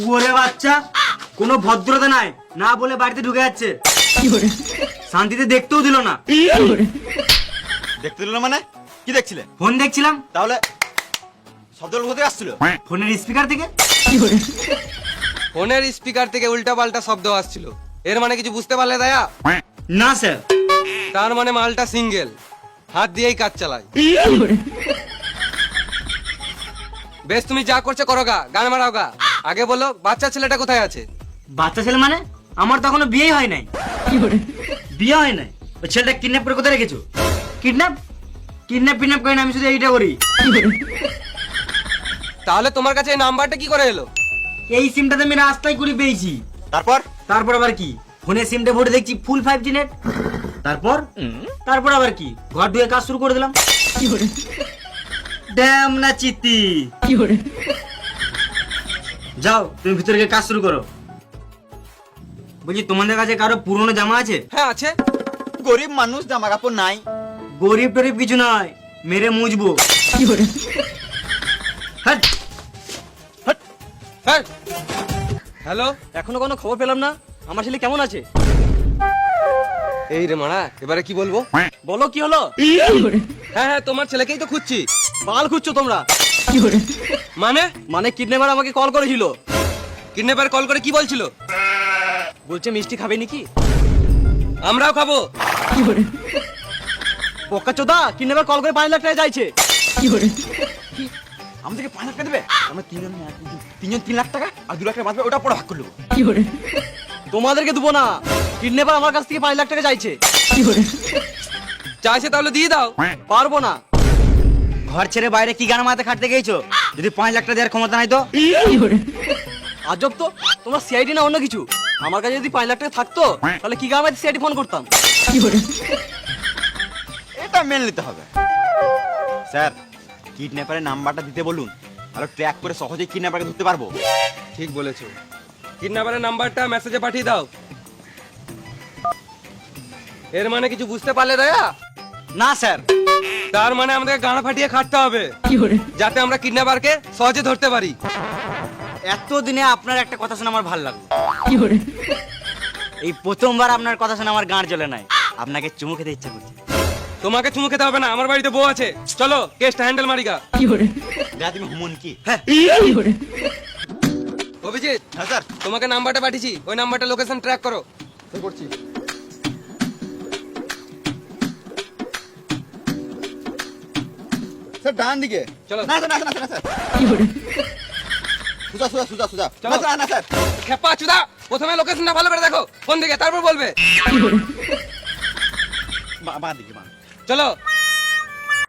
শুয়োরের বাচ্চা, কোনো ভদ্রতা নাই, না বলে বাড়িতে ঢুকে যাচ্ছে। শান্তিতে দেখতেও দিল না। দেখতে দিল মানে কি দেখছিলে? ফোন দেখছিলাম। তাহলে শব্দ কোথায় আসছিল? ফোনের স্পিকার থেকে। ফোনের স্পিকার থেকে উল্টা পাল্টা শব্দ আসছিল, এর মানে কিছু বুঝতে পারলে দয়া? না স্যার। তার মানে মালটা সিঙ্গেল, হাত দিয়েই কাজ চালায়। বেশ, তুমি যা করছো করো গা, গান মারাও গা। আগে বলো বাচ্চা ছেলেটা কোথায় আছে? বাচ্চা ছেলে মানে? আমার তো এখনো বিয়েই হয় নাই। বিয়ে হয় নাই? ওই ছেলেটা কিডন্যাপ করে কোথায় রেখেছো? কিডন্যাপ কিডন্যাপ করি না, আমি শুধু এইটা করি। তাহলে তোমার কাছে এই নাম্বারটা কি করে এলো? এই সিমটাতে আমি রাস্তায় করে পেয়েছি। তারপর আবার কি, ফোনে সিমটা ভরে দেখছি ফুল 5G নেট। তারপর আবার কি, ঘর ঢুকে কাজ শুরু করে দিলাম। ড্যাম না চিত্তি। যাও তুমি ভিতরে গিয়ে কাজ শুরু করো। বলছি তোমাদের কাছে কারো পুরনো জামা আছে? হ্যাঁ আছে। গরিব মানুষ, জামা কাপড় নাই। গরিব টরিব কিছু নয়, মেরে মুজবো। হাট। হ্যাঁ। হ্যালো, এখনো কোনো খবর পেলাম না। আমার ছেলে কেমন আছে? এই রে মারা, এবারে কি বলবো? বলো কি হলো? হ্যাঁ হ্যাঁ, তোমার ছেলেকেই তো খুঁজছি। বাল খুঁজছো তোমরা? মানে? মানে কিডন্যাপার আমাকে কল করেছিল। কিডন্যাপার কল করে কি বলছিল? বলছে মিষ্টি খাবে নাকি? আমরাও খাবো। বোকা চোদা, কিডন্যাপার কল করে 5 লাখ টাকা চাইছে। আমাদেরকে 5 লাখ টাকা দেবে? আমরা তিনজন 3 লাখ টাকা আর 2 লাখ টাকা বাঁচবে, ওটা পরে ভাগ করে নেবো। তোমাদেরকে দেবো না, কিডন্যাপার আমার কাছ থেকে 5 লাখ টাকা চাইছে। চাইছে তাহলে দিয়ে দাও। পারবো না। ঘর ছেড়ে বাইরে কি গান মাথায় খাটতে গেছো? যদি 5 লাখ টাকা দেওয়ার ক্ষমতা নাই তো? আজব তো, তোমরা সিআইডি না অন্য কিছু? আমার কাছে যদি 5 লাখ টাকা থাকতো তাহলে কি গ্রামে সিআইডি ফোন করতাম। এটা মেনে নিতে হবে। স্যার, কিডন্যাপারের নাম্বারটা দিতে বলুন, তাহলে ট্র্যাক করে সহজেই কিডন্যাপারকে ধরতে পারবো। ঠিক বলেছো। কিডন্যাপারের নাম্বারটা মেসেজে পাঠিয়ে দাও। এর মানে কিছু বুঝতে পারলে দয়া? না স্যার। তার মানে আমাদের গানা ফাটিয়ে খাটতে হবে, যাতে আমরা কিডন্যাপারকে সহজে ধরতে পারি। এতদিনে আপনার একটা কথা শুনে আমার ভালো লাগলো। এই প্রথমবার আপনার কথা শুনে আমার গাঁড় জ্বলে নাই। আপনাকে চুমু খেতে ইচ্ছা করছে। তোমাকে চুমু খেতে হবে না, আমার বাড়িতে বউ আছে। চলো কেসটা হ্যান্ডেল মারিগা। দেখ তুমি হুমন কি? হ্যাঁ। অভিজিৎ, হ্যাঁ স্যার। তোমাকে নাম্বারটা পাঠিয়েছি, ওই নাম্বারটা লোকেশন ট্র্যাক করো। করছি। স্যার ডান দিকে। চলো। না স্যার, না স্যার। সুজা। চলো। না স্যার। খেপা চুদা, প্রথমে লোকেশনটা ভালো করে দেখো, ফোন দিকে তারপর বলবে। বাঁ দিকে, বাঁ। চলো।